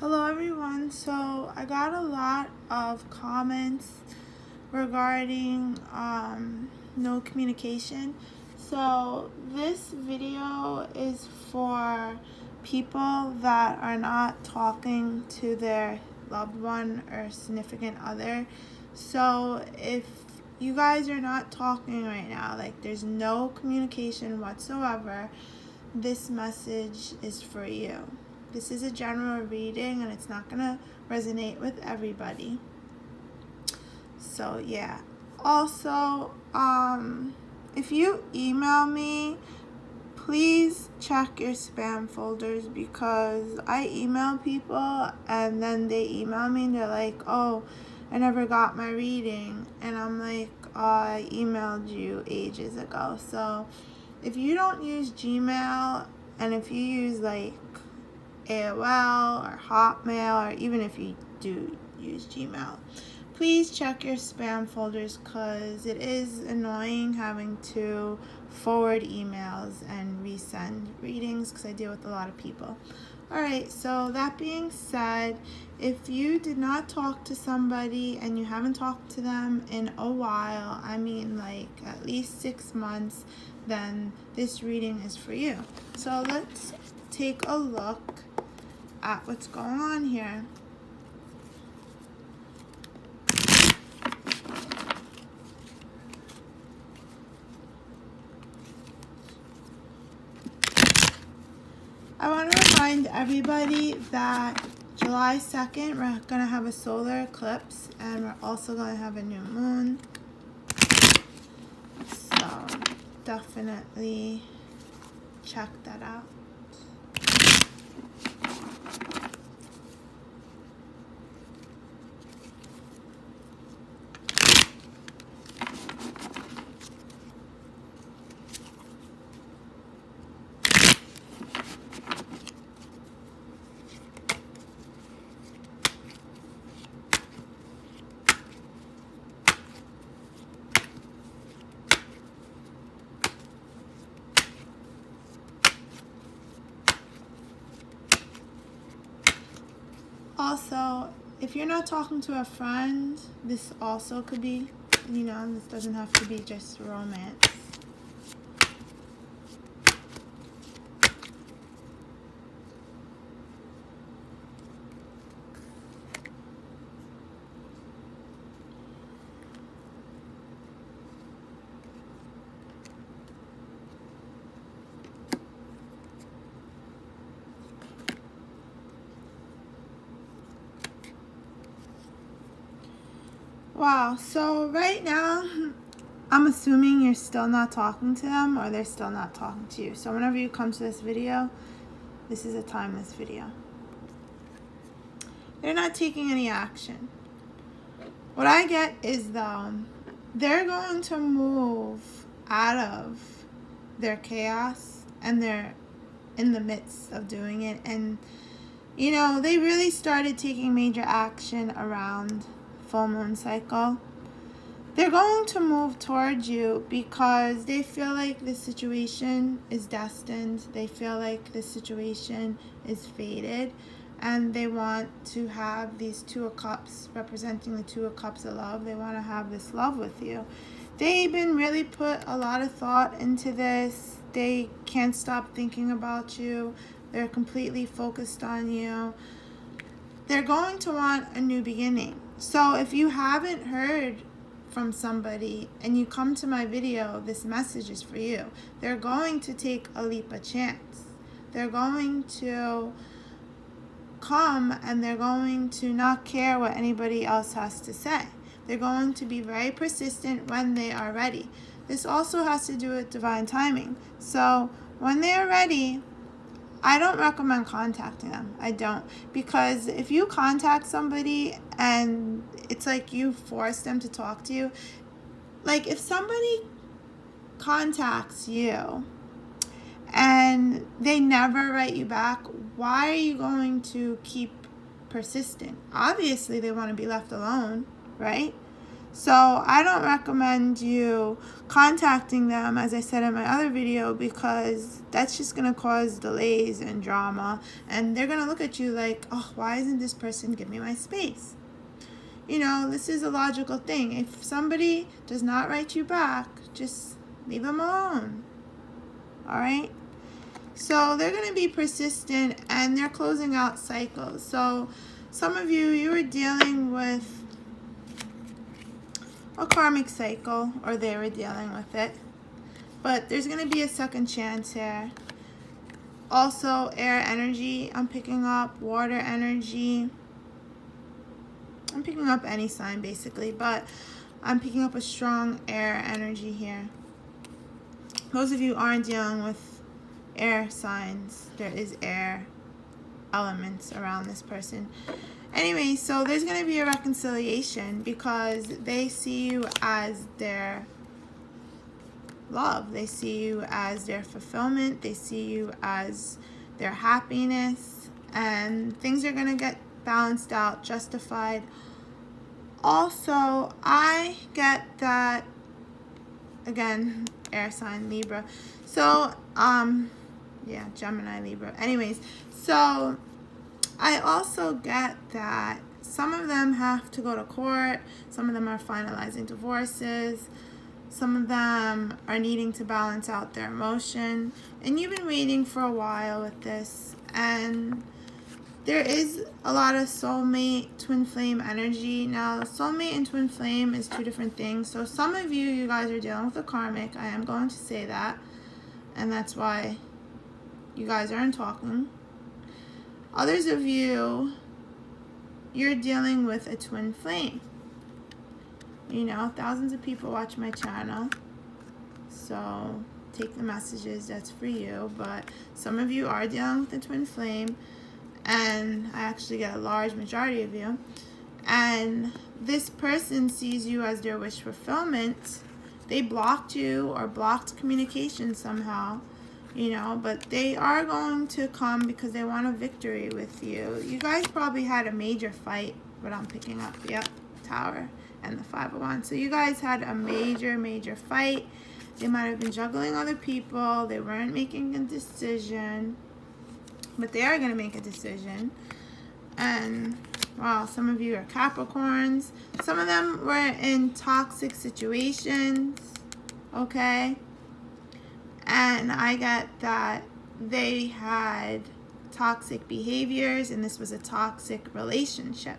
Hello everyone. So I got a lot of comments regarding no communication. So this video is for people that are not talking to their loved one or significant other. So if you guys are not talking right now, like there's no communication whatsoever, this message is for you. This is a general reading and it's not going to resonate with everybody. So yeah. Also, if you email me, please check your spam folders, because I email people and then they email me and they're like, oh, I never got my reading. And I'm like, oh, I emailed you ages ago. So if you don't use Gmail, and if you use like AOL or Hotmail, or even if you do use Gmail, please check your spam folders, because it is annoying having to forward emails and resend readings, because I deal with a lot of people. Alright, so that being said, if you did not talk to somebody and you haven't talked to them in a while, I mean like at least 6 months, then this reading is for you. So let's take a look at what's going on here. I want to remind everybody that July 2nd, we're going to have a solar eclipse, and we're also going to have a new moon. So definitely check that out. Also, if you're not talking to a friend, this also could be, this doesn't have to be just romance. Wow, so right now, I'm assuming you're still not talking to them, or they're still not talking to you. So whenever you come to this video, this is a timeless video. They're not taking any action. What I get is, though, they're going to move out of their chaos, and they're in the midst of doing it. And, they really started taking major action around full moon cycle. They're going to move towards you because they feel like this situation is destined. They feel like this situation is fated, and they want to have these Two of Cups representing the Two of Cups of love. They want to have this love with you. They even really put a lot of thought into this. They can't stop thinking about you. They're completely focused on you. They're going to want a new beginning. So if you haven't heard from somebody and you come to my video, this message is for you. They're going to take a leap of chance. They're going to come and they're going to not care what anybody else has to say. They're going to be very persistent when they are ready. This also has to do with divine timing. So when they are ready, I don't recommend contacting them. I don't. Because if you contact somebody and it's like you force them to talk to you, like if somebody contacts you and they never write you back, why are you going to keep persistent? Obviously, they want to be left alone, right? So I don't recommend you contacting them, as I said in my other video, because that's just going to cause delays and drama. And they're going to look at you like, oh, why isn't this person giving me my space? You know, this is a logical thing. If somebody does not write you back, just leave them alone. All right? So they're going to be persistent, and they're closing out cycles. So some of you were dealing with a karmic cycle, or they were dealing with it. But there's going to be a second chance here. Also, air energy, I'm picking up water energy. I'm picking up any sign basically, but I'm picking up a strong air energy here. Those of you aren't dealing with air signs, there is air elements around this person. Anyway, so there's going to be a reconciliation because they see you as their love. They see you as their fulfillment. They see you as their happiness. And things are going to get balanced out, justified. Also, I get that, again, air sign, Libra. So, yeah, Gemini, Libra. Anyways, so I also get that some of them have to go to court. Some of them are finalizing divorces. Some of them are needing to balance out their emotion. And you've been waiting for a while with this. And there is a lot of soulmate, twin flame energy. Now, soulmate and twin flame is two different things. So some of you guys are dealing with a karmic. I am going to say that. And that's why you guys aren't talking. Others of you, you're dealing with a twin flame. You know, thousands of people watch my channel. So take the messages, that's for you. But some of you are dealing with a twin flame. And I actually get a large majority of you. And this person sees you as their wish fulfillment. They blocked you or blocked communication somehow, you know, but they are going to come because they want a victory with you. You guys probably had a major fight, but I'm picking up, yep, Tower and the 5 of Wands. So you guys had a major fight. They might have been juggling other people. They weren't making a decision. But they are going to make a decision. And, wow, some of you are Capricorns. Some of them were in toxic situations, okay? And I get that they had toxic behaviors, and this was a toxic relationship.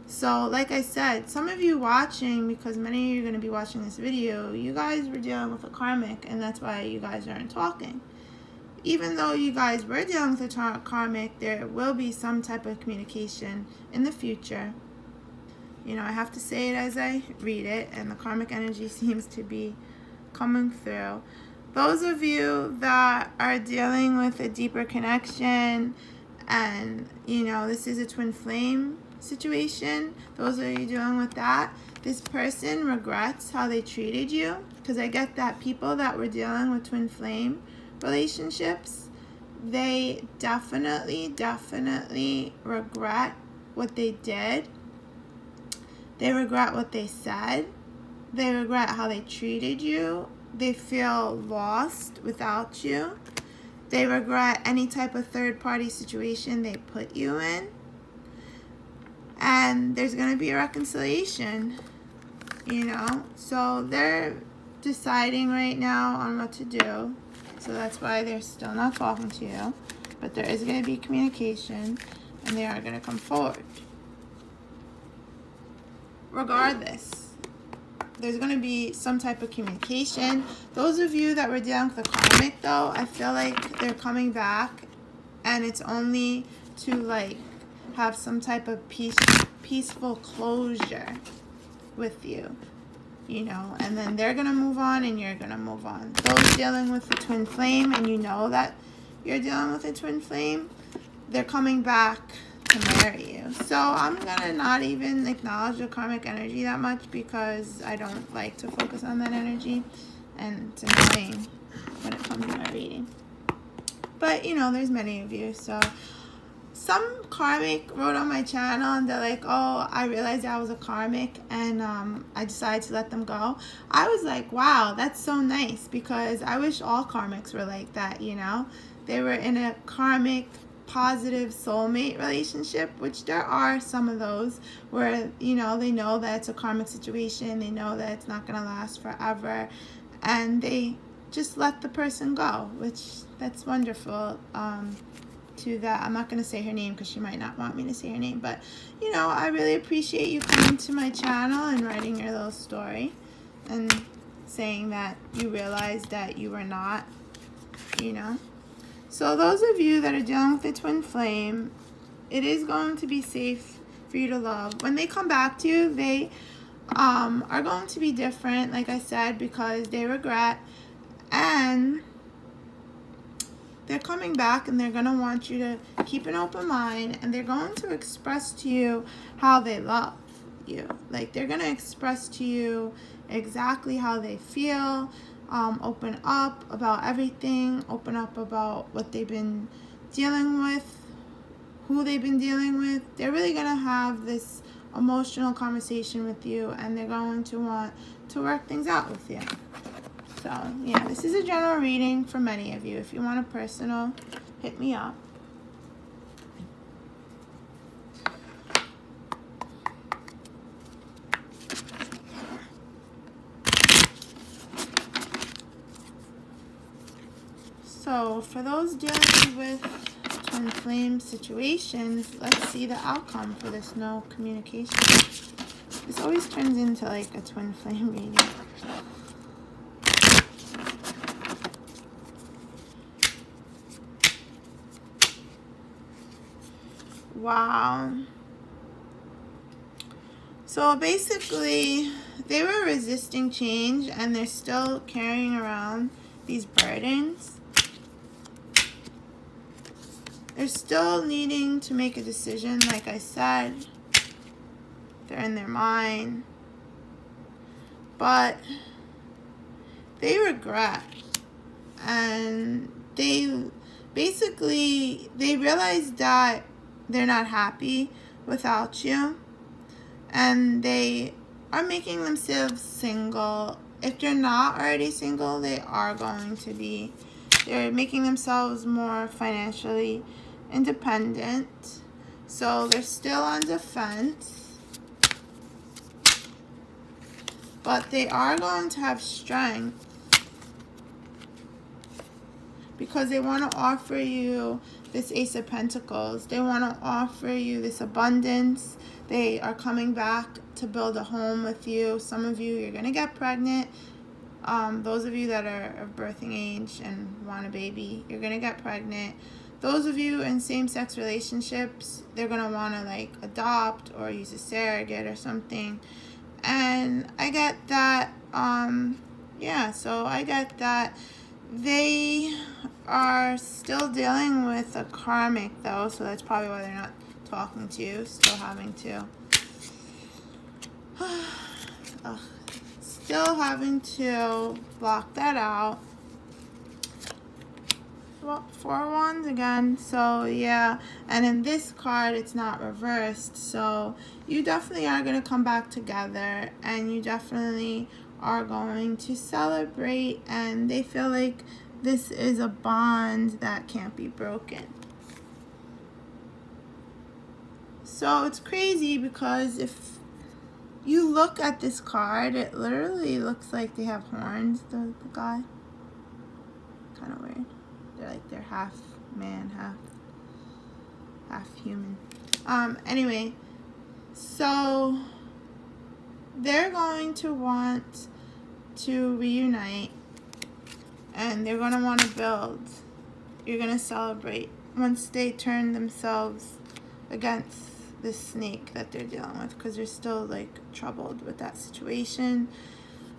So, like I said, some of you watching, because many of you are going to be watching this video, you guys were dealing with a karmic, and that's why you guys aren't talking. Even though you guys were dealing with a karmic, there will be some type of communication in the future. You know, I have to say it as I read it, and the karmic energy seems to be coming through. Those of you that are dealing with a deeper connection, and, you know, this is a twin flame situation, those of you dealing with that, this person regrets how they treated you, because I get that people that were dealing with twin flame relationships, they definitely regret what they did. They regret what they said. They regret how they treated you. They feel lost without you. They regret any type of third-party situation they put you in. And there's going to be a reconciliation, you know. So they're deciding right now on what to do. So that's why they're still not talking to you. But there is going to be communication, and they are going to come forward. Regardless, there's going to be some type of communication. Those of you that were dealing with the karmic, though, I feel like they're coming back, and it's only to, like, have some type of peaceful closure with you. You know, and then they're going to move on and you're going to move on. Those dealing with the twin flame, and you know that you're dealing with a twin flame, they're coming back to marry you. So I'm going to not even acknowledge the karmic energy that much because I don't like to focus on that energy. And it's annoying when it comes to my reading. But, you know, there's many of you. So some karmic wrote on my channel and they're like, oh, I realized I was a karmic and I decided to let them go. I was like, wow, that's so nice, because I wish all karmics were like that, you know. They were in a karmic positive soulmate relationship, which there are some of those where, you know, they know that it's a karmic situation, they know that it's not going to last forever, and they just let the person go, which that's wonderful. To that, I'm not going to say her name because she might not want me to say her name, but you know, I really appreciate you coming to my channel and writing your little story and saying that you realized that you were not, you know. So those of you that are dealing with the twin flame, it is going to be safe for you to love. When they come back to you, they are going to be different, like I said, because they regret, and they're coming back and they're going to want you to keep an open mind, and they're going to express to you how they love you. Like, they're going to express to you exactly how they feel. Open up about everything. Open up about what they've been dealing with, who they've been dealing with. They're really going to have this emotional conversation with you, and they're going to want to work things out with you. So, yeah, this is a general reading for many of you. If you want a personal, hit me up. So, for those dealing with twin flame situations, let's see the outcome for this no communication. This always turns into like a twin flame reading. Wow. So basically, they were resisting change and they're still carrying around these burdens. They're still needing to make a decision, like I said. They're in their mind. But they regret. And they realize that they're not happy without you, and they are making themselves single. If they're not already single, they are going to be. They're making themselves more financially independent, so they're still on defense, but they are going to have strength because they want to offer you this Ace of Pentacles. They want to offer you this abundance. They are coming back to build a home with you. Some of you, you're going to get pregnant. Those of you that are of birthing age and want a baby, you're going to get pregnant. Those of you in same-sex relationships, they're going to want to like adopt or use a surrogate or something. And I get that, yeah, so I get that. They are still dealing with a karmic, though, so that's probably why they're not talking to you, still having to. Still having to block that out. Well, 4 wands again, so yeah. And in this card, it's not reversed, so you definitely are going to come back together, and you definitely are going to celebrate, and they feel like this is a bond that can't be broken. So it's crazy because if you look at this card, it literally looks like they have horns, the guy. Kind of weird. They're like, they're half man, half human. Anyway, so they're going to want to reunite, and they're going to want to build. You're going to celebrate once they turn themselves against this snake that they're dealing with, because they're still like troubled with that situation.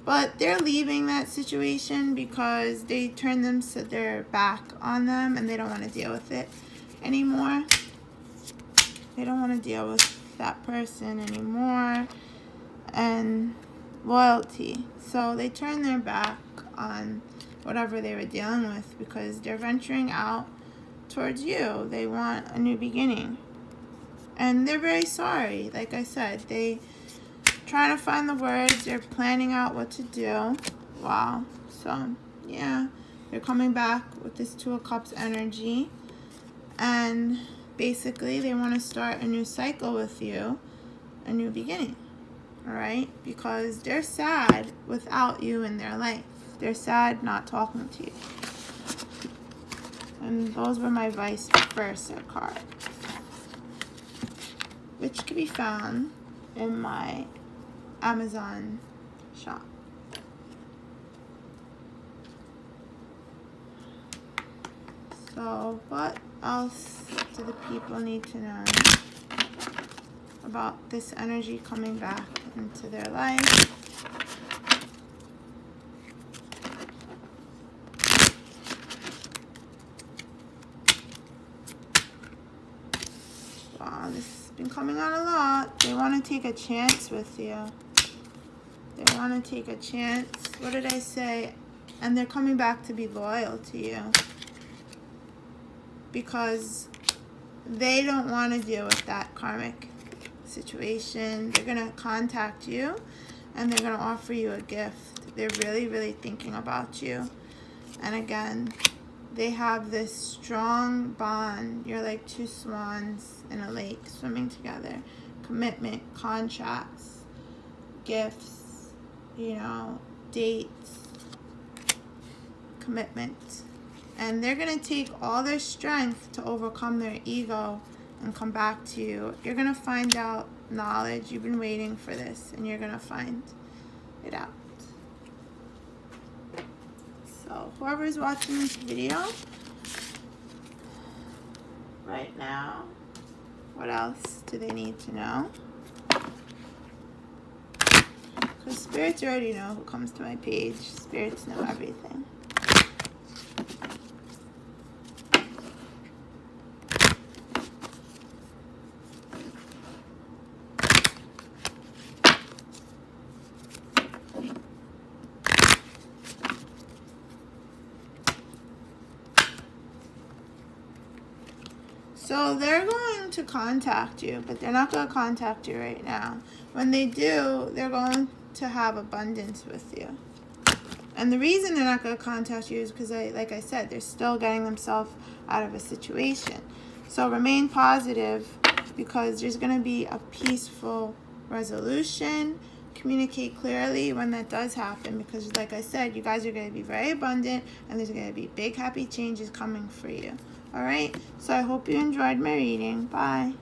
But they're leaving that situation because they turned their back on them and they don't want to deal with it anymore. They don't want to deal with that person anymore. And loyalty. So they turn their back on whatever they were dealing with because they're venturing out towards you. They want a new beginning. And they're very sorry. Like I said, they trying to find the words. They're planning out what to do. Wow. So, yeah. They're coming back with this Two of Cups energy. And basically, they want to start a new cycle with you. A new beginning. Alright? Because they're sad without you in their life. They're sad not talking to you. And those were my vice versa cards, which can be found in my Amazon shop. So what else do the people need to know about this energy coming back into their life? Wow, this has been coming out a lot. They want to take a chance with you. They want to take a chance. What did I say? And they're coming back to be loyal to you. Because they don't want to deal with that karmic situation. They're going to contact you and they're going to offer you a gift. They're really, really thinking about you. And again, they have this strong bond. You're like two swans in a lake swimming together. Commitment, contracts, gifts, you know, dates, commitment. And they're going to take all their strength to overcome their ego and come back to you. You're going to find out knowledge. You've been waiting for this, and you're going to find it out. So whoever's watching this video right now, what else do they need to know? Because spirits already know who comes to my page. Spirits know everything. So they're going to contact you, but they're not going to contact you right now. When they do, they're going to have abundance with you. And the reason they're not going to contact you is because, like I said, they're still getting themselves out of a situation. So remain positive, because there's going to be a peaceful resolution. Communicate clearly when that does happen, because like I said, you guys are going to be very abundant and there's going to be big happy changes coming for you. Alright, so I hope you enjoyed my reading. Bye.